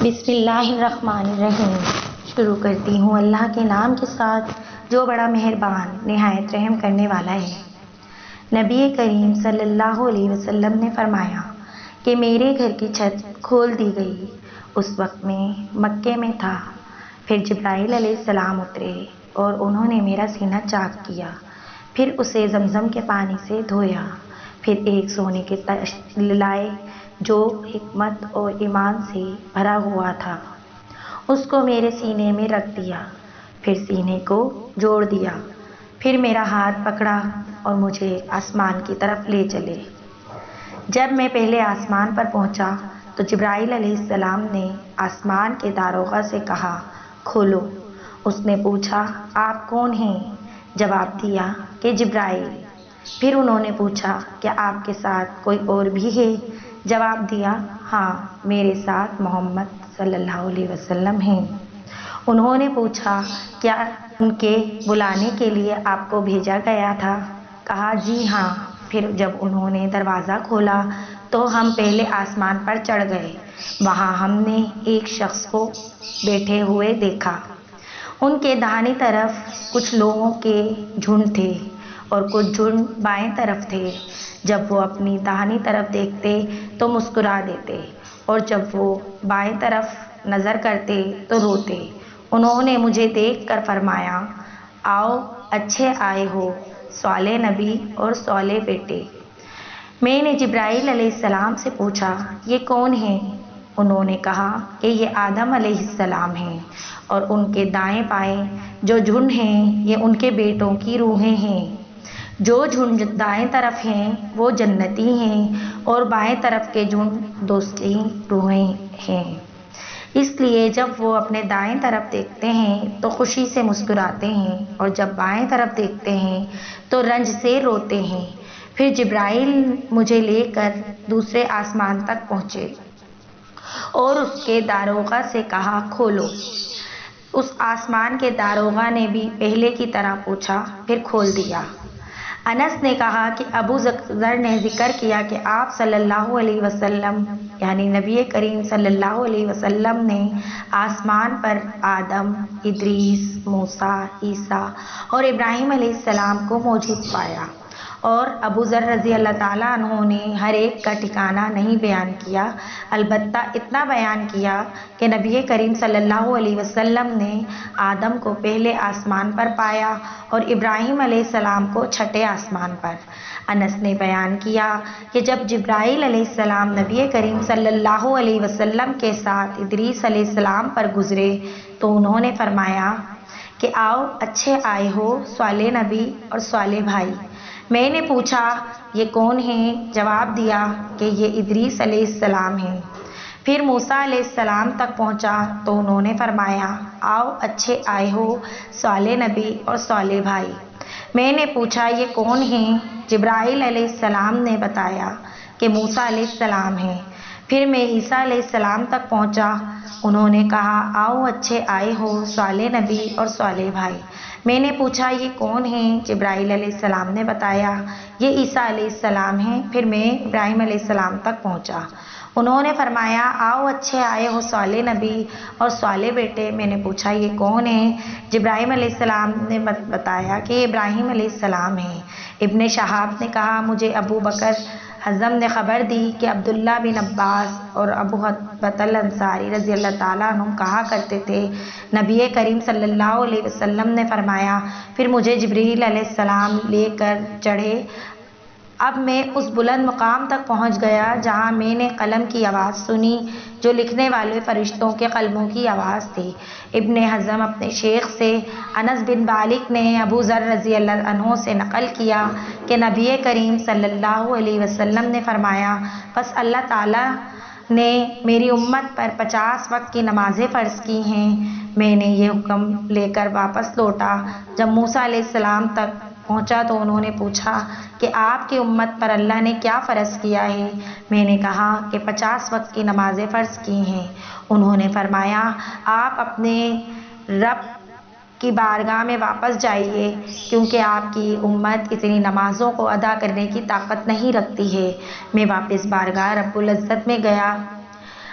بسم اللہ الرحمن الرحیم۔ شروع کرتی ہوں اللہ کے نام کے ساتھ جو بڑا مہربان نہایت رحم کرنے والا ہے۔ نبی کریم صلی اللہ علیہ وسلم نے فرمایا کہ میرے گھر کی چھت کھول دی گئی۔ اس وقت میں مکے میں تھا۔ پھر جبرائیل علیہ السلام اترے اور انہوں نے میرا سینہ چاک کیا، پھر اسے زمزم کے پانی سے دھویا، پھر ایک سونے کے تاج لائے جو حکمت اور ایمان سے بھرا ہوا تھا، اس کو میرے سینے میں رکھ دیا، پھر سینے کو جوڑ دیا، پھر میرا ہاتھ پکڑا اور مجھے آسمان کی طرف لے چلے۔ جب میں پہلے آسمان پر پہنچا تو جبرائیل علیہ السلام نے آسمان کے داروغہ سے کہا، کھولو۔ اس نے پوچھا، آپ کون ہیں؟ جواب دیا کہ جبرائیل۔ پھر انہوں نے پوچھا، کیا آپ کے ساتھ کوئی اور بھی ہے؟ جواب دیا، ہاں، میرے ساتھ محمد صلی اللہ علیہ وسلم ہیں۔ انہوں نے پوچھا، کیا ان کے بلانے کے لیے آپ کو بھیجا گیا تھا؟ کہا، جی ہاں۔ پھر جب انہوں نے دروازہ کھولا تو ہم پہلے آسمان پر چڑھ گئے۔ وہاں ہم نے ایک شخص کو بیٹھے ہوئے دیکھا۔ ان کے داہنی طرف کچھ لوگوں کے جھنڈ تھے اور کچھ جھنڈ بائیں طرف تھے۔ جب وہ اپنی داہنی طرف دیکھتے تو مسکرا دیتے اور جب وہ بائیں طرف نظر کرتے تو روتے۔ انہوں نے مجھے دیکھ کر فرمایا، آؤ، اچھے آئے ہو، صالح نبی اور صالح بیٹے۔ میں نے جبرائیل علیہ السلام سے پوچھا، یہ کون ہیں؟ انہوں نے کہا کہ یہ آدم علیہ السلام ہیں اور ان کے دائیں بائیں جو جھنڈ ہیں یہ ان کے بیٹوں کی روحیں ہیں۔ جو جھنڈ دائیں طرف ہیں وہ جنتی ہیں اور بائیں طرف کے جھنڈ دوستی روحیں ہیں۔ اس لیے جب وہ اپنے دائیں طرف دیکھتے ہیں تو خوشی سے مسکراتے ہیں اور جب بائیں طرف دیکھتے ہیں تو رنج سے روتے ہیں۔ پھر جبرائیل مجھے لے کر دوسرے آسمان تک پہنچے اور اس کے داروغہ سے کہا، کھولو۔ اس آسمان کے داروغہ نے بھی پہلے کی طرح پوچھا، پھر کھول دیا۔ انس نے کہا کہ ابو ذر نے ذکر کیا کہ آپ صلی اللہ علیہ وسلم یعنی نبی کریم صلی اللہ علیہ وسلم نے آسمان پر آدم، ادریس، موسیٰ، عیسیٰ اور ابراہیم علیہ السلام کو موجود پایا، اور ابو ذر رضی اللہ تعالیٰ عنہ نے ہر ایک کا ٹھکانہ نہیں بیان کیا، البتہ اتنا بیان کیا کہ نبی کریم صلی اللہ علیہ وسلم نے آدم کو پہلے آسمان پر پایا اور ابراہیم علیہ السلام کو چھٹے آسمان پر۔ انس نے بیان کیا کہ جب جبرائیل علیہ السلام نبی کریم صلی اللہ علیہ وسلم کے ساتھ ادریس علیہ السلام پر گزرے تو انہوں نے فرمایا کہ آؤ، اچھے آئے ہو، صالح نبی اور صالح بھائی۔ میں نے پوچھا، یہ کون ہیں؟ جواب دیا کہ یہ ادریس علیہ السلام ہیں۔ پھر موسیٰ علیہ السلام تک پہنچا تو انہوں نے فرمایا، آؤ، اچھے آئے ہو، صالح نبی اور صالح بھائی۔ میں نے پوچھا، یہ کون ہیں؟ جبرائیل علیہ السلام نے بتایا کہ موسیٰ علیہ السلام ہیں۔ پھر میں عیسیٰ علیہ السلام تک پہنچا۔ انہوں نے کہا، آؤ، اچھے آئے ہو، صالح نبی اور صالح بھائی۔ میں نے پوچھا، یہ کون ہیں؟ جبرائیل علیہ السلام نے بتایا، یہ عیسیٰ علیہ السلام ہیں۔ پھر میں ابراہیم علیہ السلام تک پہنچا۔ انہوں نے فرمایا، آؤ، اچھے آئے ہو، صالح نبی اور صالح بیٹے۔ میں نے پوچھا، یہ کون ہیں؟ جبرائیل علیہ السلام نے بتایا کہ یہ ابراہیم علیہ السلام ہیں۔ ابن شہاب نے کہا، مجھے ابو بکر حزم نے خبر دی کہ عبداللہ بن عباس اور ابو حتبۃ الانصاری رضی اللہ تعالیٰ عنہم کہا کرتے تھے، نبی کریم صلی اللہ علیہ وسلم نے فرمایا، پھر مجھے جبرائیل علیہ السلام لے کر چڑھے۔ اب میں اس بلند مقام تک پہنچ گیا جہاں میں نے قلم کی آواز سنی جو لکھنے والے فرشتوں کے قلموں کی آواز تھی۔ ابن حزم اپنے شیخ سے انس بن مالک نے ابو ذر رضی اللہ عنہ سے نقل کیا کہ نبی کریم صلی اللہ علیہ وسلم نے فرمایا، پس اللہ تعالیٰ نے میری امت پر 50 وقت کی نمازیں فرض کی ہیں۔ میں نے یہ حکم لے کر واپس لوٹا۔ جب موسیٰ علیہ السلام تک پہنچا تو انہوں نے پوچھا کہ آپ کی امت پر اللہ نے کیا فرض کیا ہے؟ میں نے کہا کہ 50 وقت کی نمازیں فرض کی ہیں۔ انہوں نے فرمایا، آپ اپنے رب کی بارگاہ میں واپس جائیے کیونکہ آپ کی امت اتنی نمازوں کو ادا کرنے کی طاقت نہیں رکھتی ہے۔ میں واپس بارگاہ رب العزت میں گیا۔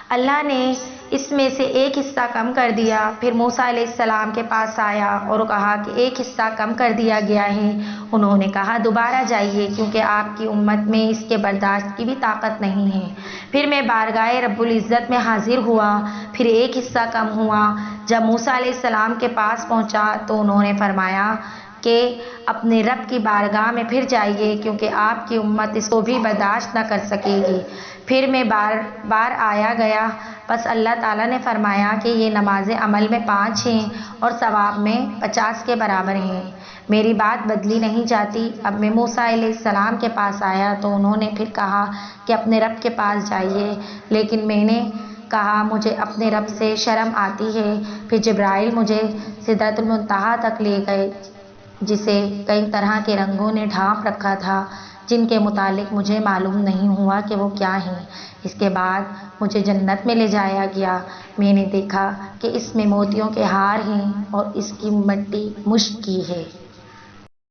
اللہ نے اس میں سے ایک حصہ کم کر دیا۔ پھر موسیٰ علیہ السلام کے پاس آیا اور کہا کہ ایک حصہ کم کر دیا گیا ہے۔ انہوں نے کہا دوبارہ جائیے کیونکہ آپ کی امت میں اس کے برداشت کی بھی طاقت نہیں ہے۔ پھر میں بارگاہ رب العزت میں حاضر ہوا، پھر ایک حصہ کم ہوا۔ جب موسیٰ علیہ السلام کے پاس پہنچا تو انہوں نے فرمایا کہ اپنے رب کی بارگاہ میں پھر جائیے کیونکہ آپ کی امت اس کو بھی برداشت نہ کر سکے گی۔ پھر میں بار بار آیا گیا، بس اللہ تعالیٰ نے فرمایا کہ یہ نمازیں عمل میں 5 ہیں اور ثواب میں 50 کے برابر ہیں، میری بات بدلی نہیں جاتی۔ اب میں موسیٰ علیہ السلام کے پاس آیا تو انہوں نے پھر کہا کہ اپنے رب کے پاس جائیے، لیکن میں نے کہا مجھے اپنے رب سے شرم آتی ہے۔ پھر جبرائیل مجھے سدرۃ المنتہا تک لے گئے جسے کئی طرح کے رنگوں نے ڈھانپ رکھا تھا، جن کے متعلق مجھے معلوم نہیں ہوا کہ وہ کیا ہیں۔ اس کے بعد مجھے جنت میں لے جایا گیا۔ میں نے دیکھا کہ اس میں موتیوں کے ہار ہیں اور اس کی مٹی مشک کی ہے۔